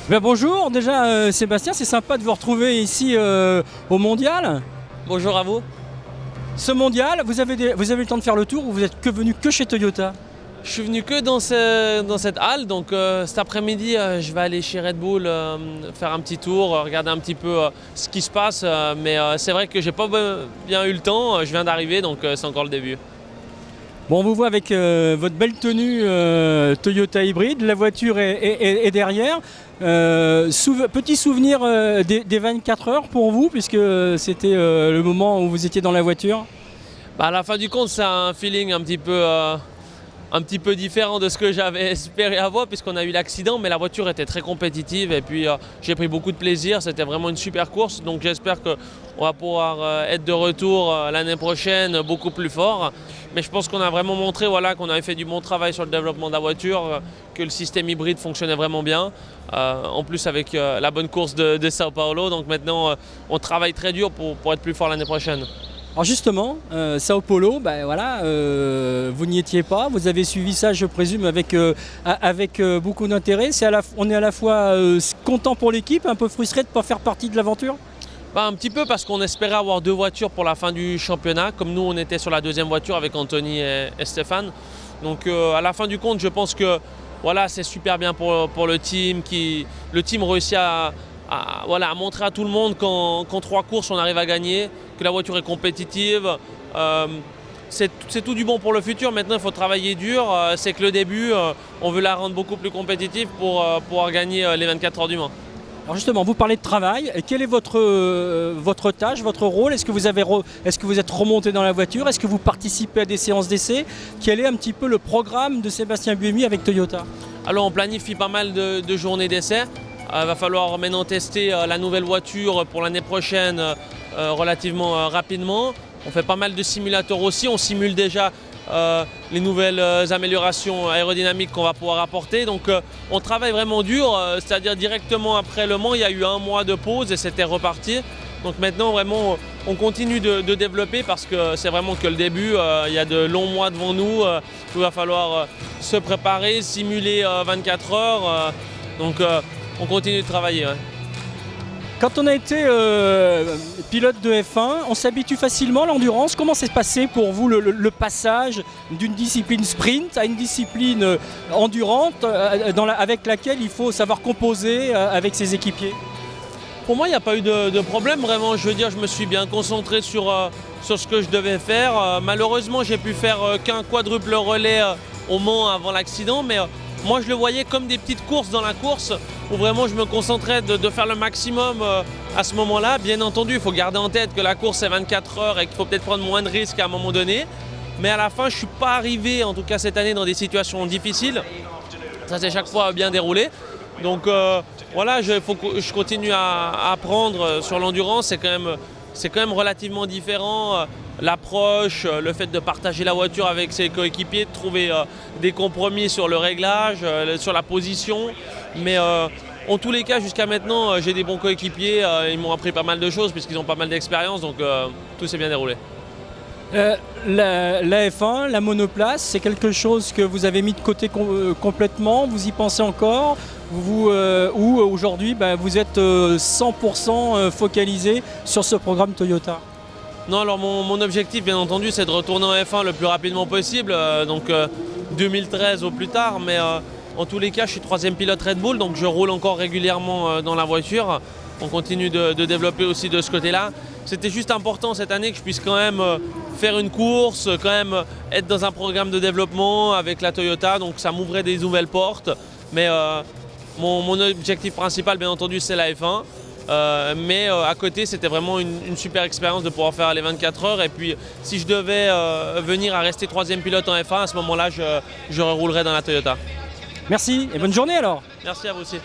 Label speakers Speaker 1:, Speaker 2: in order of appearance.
Speaker 1: Ben bonjour, déjà Sébastien, c'est sympa de vous retrouver ici au Mondial.
Speaker 2: Bonjour à vous.
Speaker 1: Ce Mondial, vous avez eu le temps de faire le tour ou vous êtes venu que chez Toyota?
Speaker 2: Je suis venu que dans cette halle, donc cet après-midi je vais aller chez Red Bull faire un petit tour, regarder un petit peu ce qui se passe, mais c'est vrai que j'ai pas bien eu le temps, je viens d'arriver donc c'est encore le début.
Speaker 1: Bon, on vous voit avec votre belle tenue Toyota hybride, la voiture est derrière. Petit souvenir des 24 heures pour vous, puisque c'était le moment où vous étiez dans la voiture.
Speaker 2: À la fin du compte, c'est un feeling un petit peu différent de ce que j'avais espéré avoir, puisqu'on a eu l'accident, mais la voiture était très compétitive et puis j'ai pris beaucoup de plaisir, c'était vraiment une super course, donc j'espère qu'on va pouvoir être de retour l'année prochaine beaucoup plus fort. Mais je pense qu'on a vraiment montré qu'on avait fait du bon travail sur le développement de la voiture, que le système hybride fonctionnait vraiment bien, en plus avec la bonne course de Sao Paulo, donc maintenant on travaille très dur pour être plus fort l'année prochaine.
Speaker 1: Alors justement, Sao Paulo, vous n'y étiez pas, vous avez suivi ça je présume avec beaucoup d'intérêt. On est à la fois content pour l'équipe, un peu frustré de ne pas faire partie de l'aventure?
Speaker 2: Un petit peu parce qu'on espérait avoir deux voitures pour la fin du championnat, comme nous on était sur la deuxième voiture avec Anthony et Stéphane. Donc à la fin du compte, je pense que c'est super bien pour le team. Le team réussit à montrer à tout le monde qu'en 3 courses on arrive à gagner, que la voiture est compétitive. C'est tout du bon pour le futur. Maintenant il faut travailler dur, c'est que le début, on veut la rendre beaucoup plus compétitive pour pouvoir gagner les 24 heures du Mans.
Speaker 1: Alors justement, vous parlez de travail. Quelle est votre tâche, votre rôle? Est-ce que vous êtes remonté dans la voiture? Est-ce que vous participez à des séances d'essai? Quel est un petit peu le programme de Sébastien Buemi avec Toyota?
Speaker 2: Alors on planifie pas mal de journées d'essai. Il va falloir maintenant tester la nouvelle voiture pour l'année prochaine relativement rapidement. On fait pas mal de simulateurs aussi. On simule déjà les nouvelles améliorations aérodynamiques qu'on va pouvoir apporter. Donc on travaille vraiment dur, c'est-à-dire directement après Le Mans, il y a eu 1 mois de pause et c'était reparti. Donc maintenant vraiment on continue de développer parce que c'est vraiment que le début, il y a de longs mois devant nous, il va falloir se préparer, simuler 24 heures, donc on continue de travailler. Ouais.
Speaker 1: Quand on a été pilote de F1, on s'habitue facilement à l'endurance. Comment s'est passé pour vous le passage d'une discipline sprint à une discipline endurante avec laquelle il faut savoir composer avec ses équipiers?
Speaker 2: Pour moi, il n'y a pas eu de problème vraiment. Je veux dire, je me suis bien concentré sur ce que je devais faire. Malheureusement, j'ai pu faire qu'un quadruple relais au Mans avant l'accident, mais moi je le voyais comme des petites courses dans la course où vraiment je me concentrais de faire le maximum à ce moment-là. Bien entendu, il faut garder en tête que la course est 24 heures et qu'il faut peut-être prendre moins de risques à un moment donné. Mais à la fin, je ne suis pas arrivé, en tout cas cette année, dans des situations difficiles. Ça s'est chaque fois bien déroulé. Donc il faut que je continue à apprendre sur l'endurance. C'est quand même relativement différent. L'approche, le fait de partager la voiture avec ses coéquipiers, de trouver des compromis sur le réglage, sur la position. Mais en tous les cas, jusqu'à maintenant, j'ai des bons coéquipiers. Ils m'ont appris pas mal de choses puisqu'ils ont pas mal d'expérience, donc tout s'est bien déroulé.
Speaker 1: La F1, la monoplace, c'est quelque chose que vous avez mis de côté complètement? Vous y pensez encore? Ou aujourd'hui, vous êtes 100% focalisé sur ce programme Toyota?
Speaker 2: Non, alors mon objectif, bien entendu, c'est de retourner en F1 le plus rapidement possible, donc 2013 au plus tard. Mais en tous les cas, je suis 3e pilote Red Bull, donc je roule encore régulièrement dans la voiture. On continue de développer aussi de ce côté-là. C'était juste important cette année que je puisse quand même faire une course, quand même être dans un programme de développement avec la Toyota, donc ça m'ouvrait des nouvelles portes. Mais mon objectif principal, bien entendu, c'est la F1. Mais à côté, c'était vraiment une super expérience de pouvoir faire les 24 heures. Et puis, si je devais venir à rester 3e pilote en F1, à ce moment-là, je roulerais dans la Toyota.
Speaker 1: Merci et bonne journée alors.
Speaker 2: Merci à vous aussi.